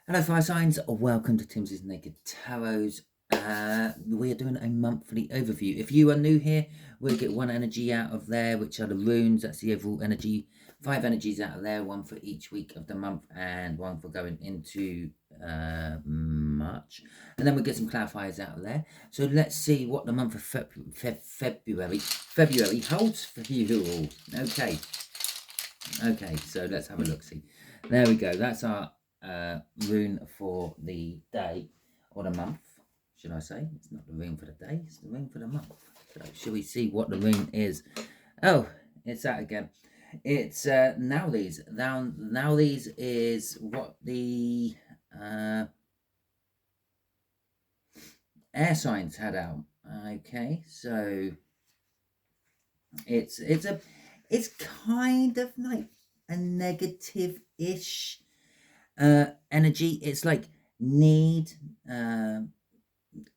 Hello fire signs, welcome to Timsy Naked Tarot. We are doing a monthly overview. If you are new here, we'll get one energy out of there, which are the runes. That's the overall energy. 5 energies out of there, one for each week of the month and one for going into March. And then we'll get some clarifiers out of there. So let's see what the month of February holds for you all. Okay, so let's have a look. See, there we go. That's our rune for the day or the month, should I say. It's not the rune for the day, it's the rune for the month. So shall we see what the rune is? Oh, it's that again. It's now these is what the air signs had out. Okay, so it's kind of like a negative-ish energy. It's like need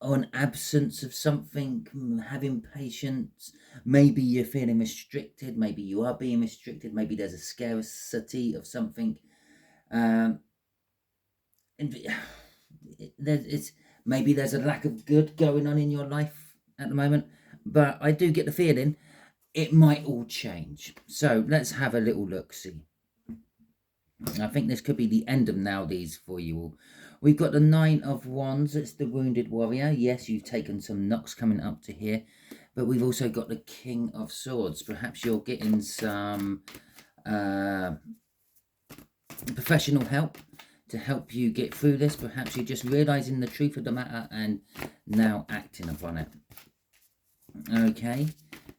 or an absence of something, having patience. Maybe you're feeling restricted, maybe you are being restricted, maybe there's a scarcity of something, and maybe there's a lack of good going on in your life at the moment, but I do get the feeling it might all change. So let's have a little look see. I think this could be the end of now these for you all. We've got the 9 of Wands. It's the Wounded Warrior. Yes, you've taken some knocks coming up to here. But we've also got the King of Swords. Perhaps you're getting some professional help to help you get through this. Perhaps you're just realising the truth of the matter and now acting upon it. Okay.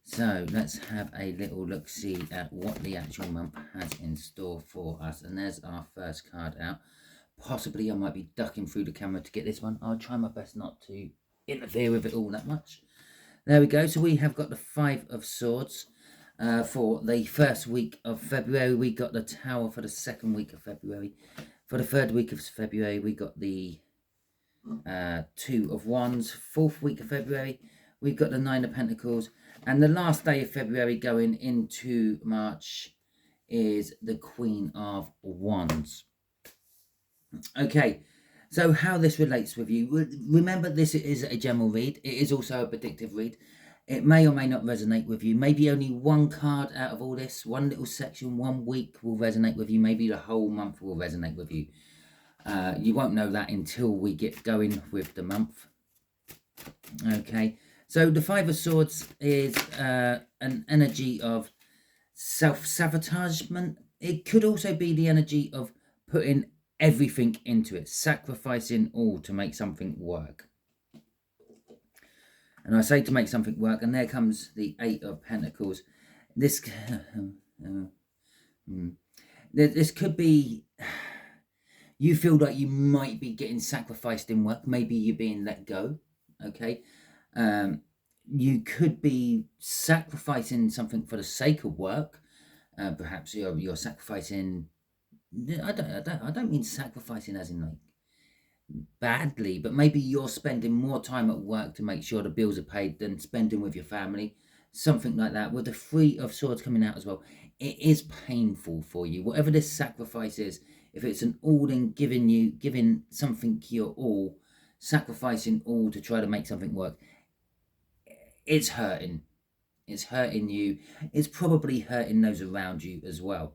So let's have a little look-see at what the actual month has in store for us. And there's our first card out. Possibly I might be ducking through the camera to get this one. I'll try my best not to interfere with it all that much. There we go. So we have got the 5 of Swords for the first week of February. We got the Tower for the second week of February. For the third week of February, we got the 2 of Wands. Fourth week of February, we've got the 9 of Pentacles. And the last day of February going into March is the Queen of Wands. Okay, so how this relates with you. Remember, this is a general read. It is also a predictive read. It may or may not resonate with you. Maybe only one card out of all this, one little section, 1 week will resonate with you. Maybe the whole month will resonate with you. You won't know that until we get going with the month. Okay. So the 5 of Swords is an energy of self-sabotagement. It could also be the energy of putting everything into it, sacrificing all to make something work. And I say to make something work, and there comes the 8 of Pentacles. This could be, you feel like you might be getting sacrificed in work. Maybe you're being let go. Okay. You could be sacrificing something for the sake of work. Perhaps you're sacrificing. I don't mean sacrificing as in like badly, but maybe you're spending more time at work to make sure the bills are paid than spending with your family. Something like that. With the 3 of Swords coming out as well, it is painful for you. Whatever this sacrifice is, if it's an all-in, giving something your all, sacrificing all to try to make something work, it's hurting. It's hurting you. It's probably hurting those around you as well.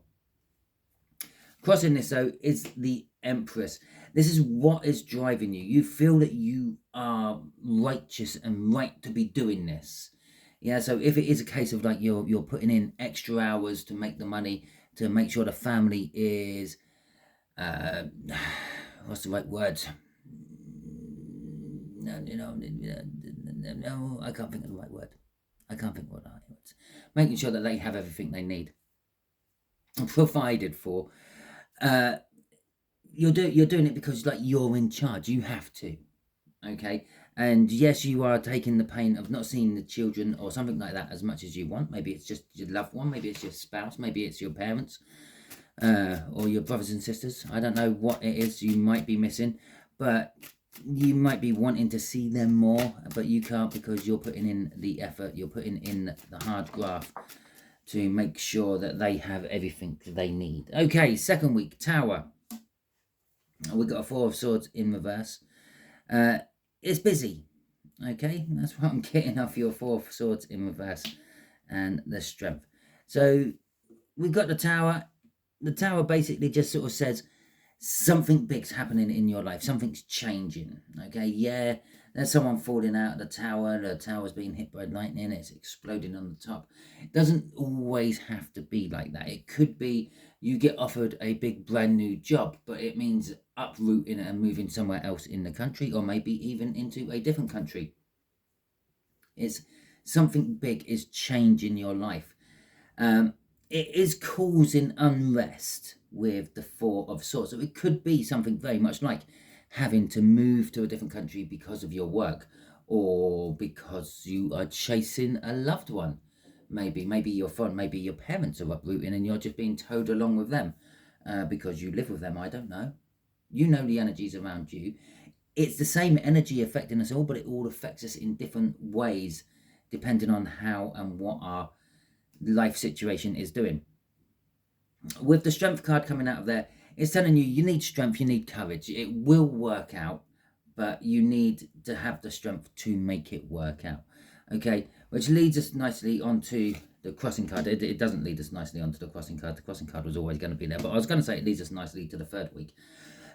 Crossing this, though, is the Empress. This is what is driving you. You feel that you are righteous and right to be doing this. Yeah, so if it is a case of like you're putting in extra hours to make the money, to make sure the family is, what's the right word? No, I can't think of the right word. I can't think of what the right words. Making sure that they have everything they need, provided for. You're doing it because like you're in charge. You have to. Okay. And yes, you are taking the pain of not seeing the children or something like that as much as you want. Maybe it's just your loved one. Maybe it's your spouse. Maybe it's your parents or your brothers and sisters. I don't know what it is you might be missing, but you might be wanting to see them more, but you can't because you're putting in the effort. You're putting in the hard graft to make sure that they have everything they need. Okay, second week, Tower. We've got a Four of Swords in reverse. It's busy. Okay, that's what I'm getting off your Four of Swords in reverse and the Strength. So we've got the Tower. The Tower basically just sort of says something big's happening in your life. Something's changing. Okay, yeah, there's someone falling out of the tower. The tower's being hit by lightning. It's exploding on the top. It doesn't always have to be like that. It could be you get offered a big brand new job, but it means uprooting and moving somewhere else in the country, or maybe even into a different country. It's something big is changing your life. It is causing unrest with the Four of Swords. So it could be something very much like having to move to a different country because of your work, or because you are chasing a loved one. Maybe maybe your parents are uprooting and you're just being towed along with them because you live with them. I don't know. You know the energies around you. It's the same energy affecting us all, but it all affects us in different ways depending on how and what our life situation is doing. With the Strength card coming out of there, it's telling you need strength, you need courage. It will work out, but you need to have the strength to make it work out. Okay, which leads us nicely onto the Crossing card. It doesn't lead us nicely onto the Crossing card. The Crossing card was always going to be there, but I was going to say it leads us nicely to the third week.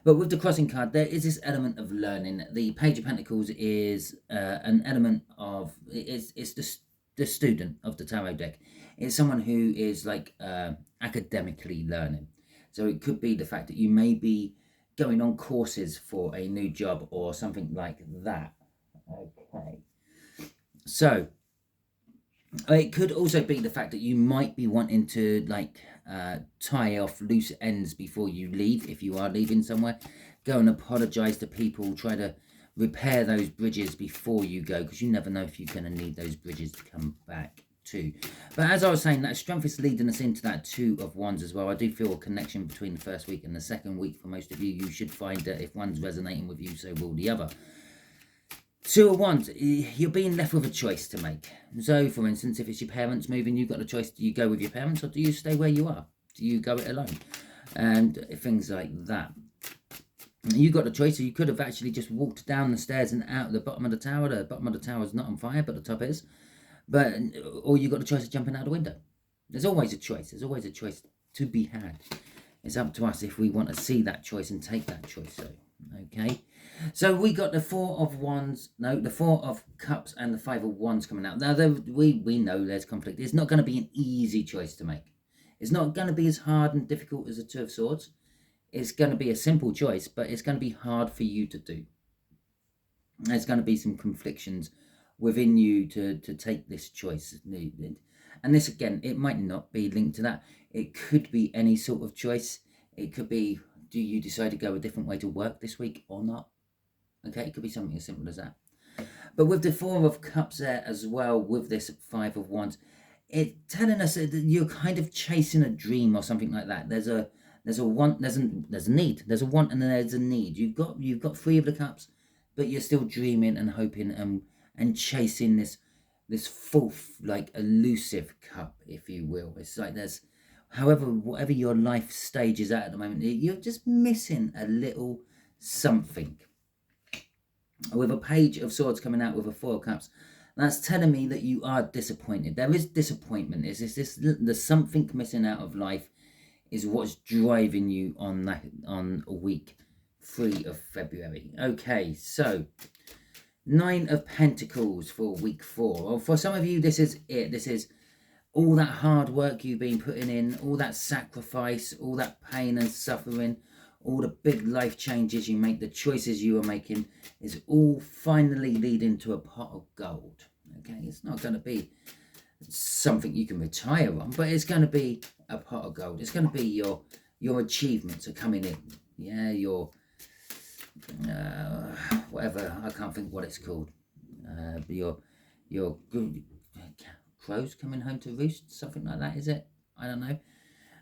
But with the Crossing card, there is this element of learning. The Page of Pentacles is an element of, it's the student of the tarot deck. It's someone who is like academically learning. So it could be the fact that you may be going on courses for a new job or something like that. Okay. So it could also be the fact that you might be wanting to like tie off loose ends before you leave. If you are leaving somewhere, go and apologize to people, try to repair those bridges before you go, because you never know if you're going to need those bridges to come back to. But as I was saying, that Strength is leading us into that Two of Wands as well. I do feel a connection between the first week and the second week for most of you. You should find that if one's resonating with you, so will the other. Two of Wands, you're being left with a choice to make. So, for instance, if it's your parents moving, you've got a choice. Do you go with your parents or do you stay where you are? Do you go it alone? And things like that. You got a choice, so you could have actually just walked down the stairs and out the bottom of the tower. The bottom of the tower is not on fire, but the top is. Or you got the choice of jumping out the window. There's always a choice. There's always a choice to be had. It's up to us if we want to see that choice and take that choice. So, okay. So we got the Four of Wands, no, the Four of Cups and the Five of Wands coming out. Now, we know there's conflict. It's not going to be an easy choice to make. It's not going to be as hard and difficult as the Two of Swords. It's going to be a simple choice, but it's going to be hard for you to do. There's going to be some conflictions within you to take this choice. And this, again, it might not be linked to that. It could be any sort of choice. It could be, do you decide to go a different way to work this week or not? Okay, it could be something as simple as that. But with the Four of Cups there as well, with this Five of Wands, it's telling us that you're kind of chasing a dream or something like that. There's a want, there's a need. There's a want and there's a need. You've got Three of the Cups, but you're still dreaming and hoping and chasing this fourth, like, elusive cup, if you will. It's like there's, whatever your life stage is at the moment, you're just missing a little something. With a Page of Swords coming out with a Four of Cups, that's telling me that you are disappointed. There is disappointment. There's something missing out of life is what's driving you on week 3 of February. Okay, so 9 of Pentacles for week 4. Well, for some of you, this is it. This is all that hard work you've been putting in, all that sacrifice, all that pain and suffering, all the big life changes you make, the choices you are making, is all finally leading to a pot of gold. Okay, it's not going to be something you can retire on, but it's going to be a pot of gold. It's going to be your achievements are coming in. Yeah, your whatever, I can't think what it's called. Your good crows coming home to roost, something like that, is it? I don't know.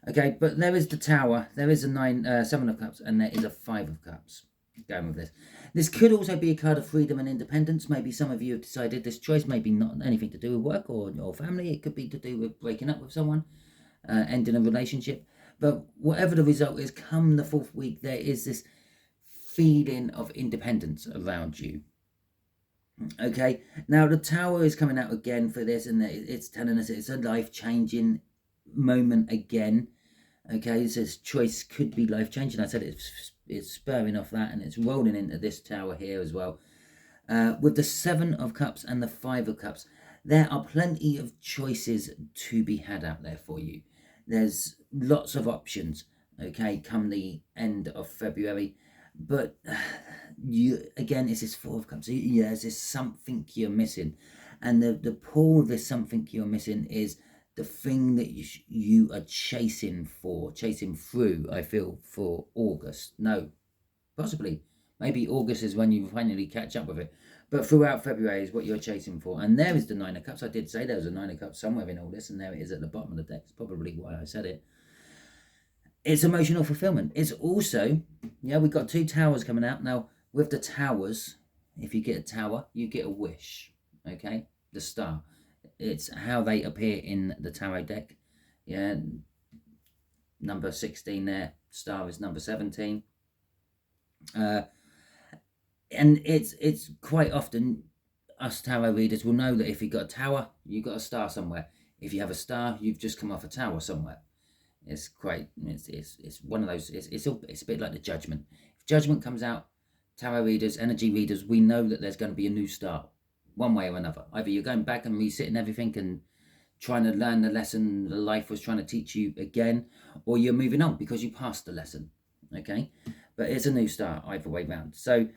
Okay, but there is the Tower, there is a 7 of Cups, and there is a 5 of Cups. Going with this. This could also be a card of freedom and independence. Maybe some of you have decided this choice may be not anything to do with work or family. It could be to do with breaking up with someone, ending a relationship. But whatever the result is, come the 4th week, there is this feeling of independence around you. Okay, now the Tower is coming out again for this, and it's telling us it's a life-changing moment again. Okay, so this choice could be life-changing. I said it's spurring off that, and it's rolling into this Tower here as well. With the Seven of Cups and the Five of Cups, there are plenty of choices to be had out there for you. There's lots of options, okay, come the end of February. But you again, it's this Four of Cups. Yeah, there's something you're missing. And the pull of this something you're missing is the thing that you are chasing through, I feel, for August. No, possibly. Maybe August is when you finally catch up with it. But throughout February is what you're chasing for. And there is the Nine of Cups. I did say there was a Nine of Cups somewhere in all this, and there it is at the bottom of the deck. It's probably why I said it. It's emotional fulfillment. It's also, yeah, we've got two towers coming out. Now, with the towers, if you get a tower, you get a wish, okay? The star. It's how they appear in the tarot deck. Yeah, number 16 there. Star is number 17. And it's quite often, us tarot readers will know that if you've got a tower, you've got a star somewhere. If you have a star, you've just come off a tower somewhere. It's quite, it's one of those, it's a bit like the Judgment. If Judgment comes out, tarot readers, energy readers, we know that there's going to be a new start, one way or another. Either you're going back and resetting everything and trying to learn the lesson the life was trying to teach you again, or you're moving on because you passed the lesson, okay? But it's a new start either way round. So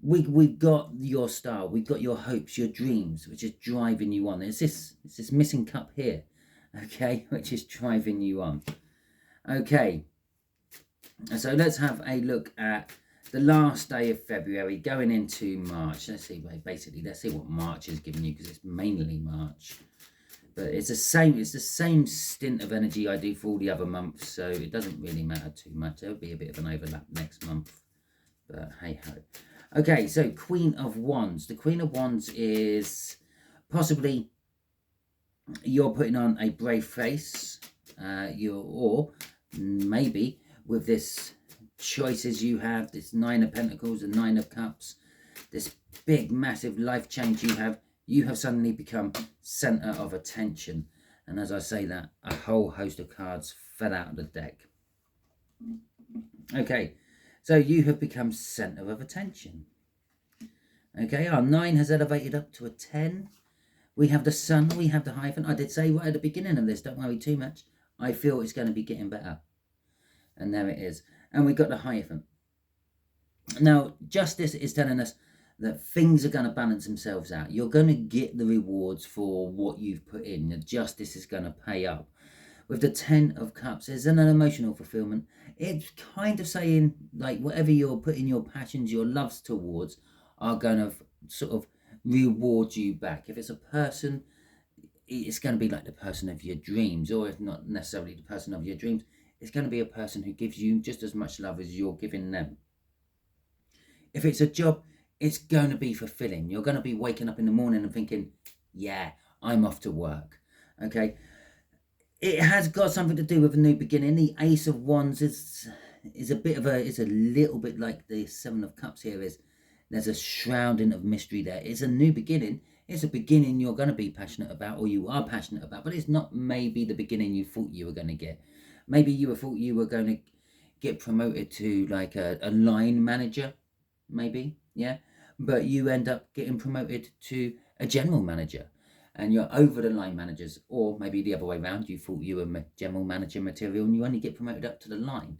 we've got your star, we've got your hopes, your dreams, which is driving you on. It's this missing cup here, okay, which is driving you on. Okay, so let's have a look at the last day of February going into March. Let's see, basically, let's see what March is giving you, because it's mainly March. But it's the same stint of energy I do for all the other months, so it doesn't really matter too much. There'll be a bit of an overlap next month, but hey-ho. Okay, so Queen of Wands. The Queen of Wands is possibly you're putting on a brave face, or maybe with this choices you have, this Nine of Pentacles and Nine of Cups, this big massive life change you have suddenly become center of attention. And as I say that, a whole host of cards fell out of the deck. Okay, so you have become center of attention. Okay, our 9 has elevated up to a 10. We have the Sun, we have the Hierophant. I did say right at the beginning of this, don't worry too much. I feel it's going to be getting better. And there it is. And we got the Hierophant. Now, Justice is telling us that things are going to balance themselves out. You're going to get the rewards for what you've put in. The Justice is going to pay up. With the 10 of Cups, there's an emotional fulfillment. It's kind of saying, like, whatever you're putting your passions, your loves towards, are going to sort of reward you back. If it's a person, it's going to be like the person of your dreams, or if not necessarily the person of your dreams, it's going to be a person who gives you just as much love as you're giving them. If it's a job, it's going to be fulfilling. You're going to be waking up in the morning and thinking, yeah, I'm off to work. Okay. It has got something to do with a new beginning. The Ace of Wands is a little bit like the Seven of Cups here is. There's a shrouding of mystery there. It's a new beginning. It's a beginning you're going to be passionate about, or you are passionate about, but it's not maybe the beginning you thought you were going to get. Maybe you thought you were going to get promoted to like a line manager, maybe, yeah? But you end up getting promoted to a general manager, and you're over the line managers, or maybe the other way around, you thought you were general manager material and you only get promoted up to the line.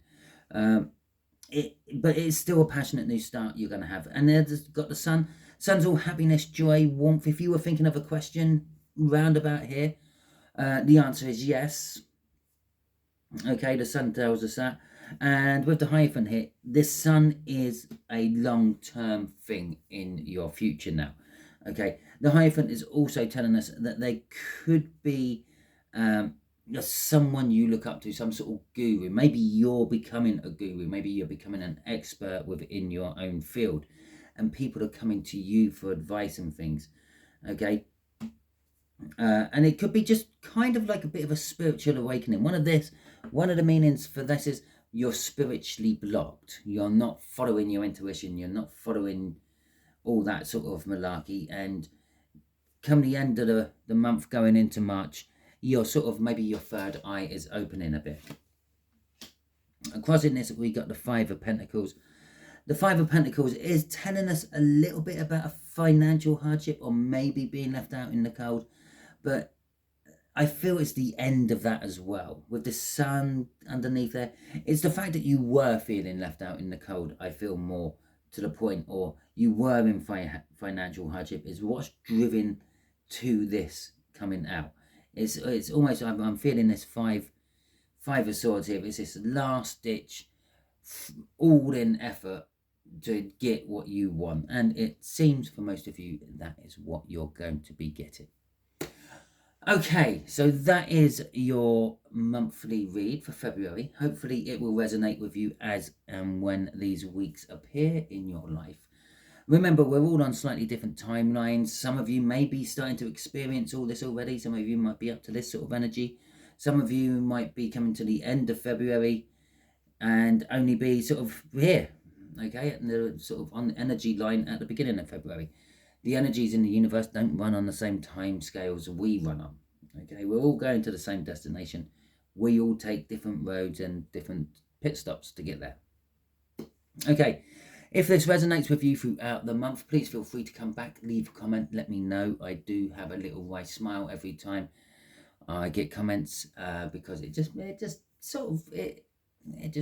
But it's still a passionate new start you're going to have. And there's got the Sun. Sun's all happiness, joy, warmth. If you were thinking of a question roundabout here, the answer is yes. Okay, the Sun tells us that. And with the Hierophant here, this Sun is a long-term thing in your future now. Okay, the Hierophant is also telling us that there could be someone you look up to, some sort of guru. Maybe you're becoming a guru. Maybe you're becoming an expert within your own field, and people are coming to you for advice and things. Okay, and it could be just kind of like a bit of a spiritual awakening. One of the meanings for this is you're spiritually blocked. You're not following your intuition. You're not following all that sort of malarkey. And come the end of the month going into March, you're sort of, maybe your third eye is opening a bit. Crossing this, we got the Five of Pentacles. The Five of Pentacles is telling us a little bit about a financial hardship or maybe being left out in the cold. But I feel it's the end of that as well. With the sun underneath there, it's the fact that you were feeling left out in the cold, I feel more to the point, or you were in financial hardship, is what's driven to this coming out. It's almost, I'm feeling this Five of Swords here. It's this last ditch, all-in effort to get what you want. And it seems for most of you that is what you're going to be getting. Okay, so that is your monthly read for February. Hopefully it will resonate with you as and when these weeks appear in your life. Remember, we're all on slightly different timelines. Some of you may be starting to experience all this already. Some of you might be up to this sort of energy. Some of you might be coming to the end of February and only be sort of here, okay, sort of on the energy line at the beginning of February. The energies in the universe don't run on the same time scales we run on. Okay, we're all going to the same destination. We all take different roads and different pit stops to get there. Okay, if this resonates with you throughout the month, please feel free to come back, leave a comment, let me know. I do have a little wry smile every time I get comments because it just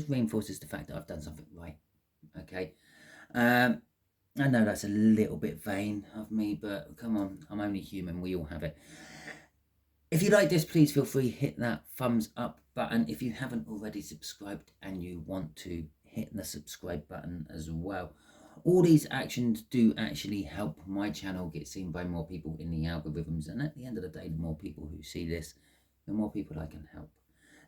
reinforces the fact that I've done something right. Okay. I know that's a little bit vain of me, but come on, I'm only human. We all have it. If you like this, please feel free to hit that thumbs up button. If you haven't already subscribed and you want to hit the subscribe button as well. All these actions do actually help my channel get seen by more people in the algorithms. And at the end of the day, the more people who see this, the more people I can help.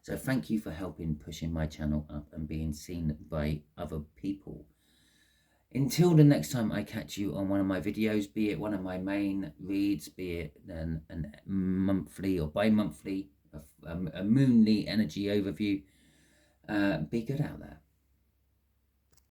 So thank you for helping pushing my channel up and being seen by other people. Until the next time I catch you on one of my videos, be it one of my main reads, be it a monthly or bi-monthly, a moonly energy overview, be good out there.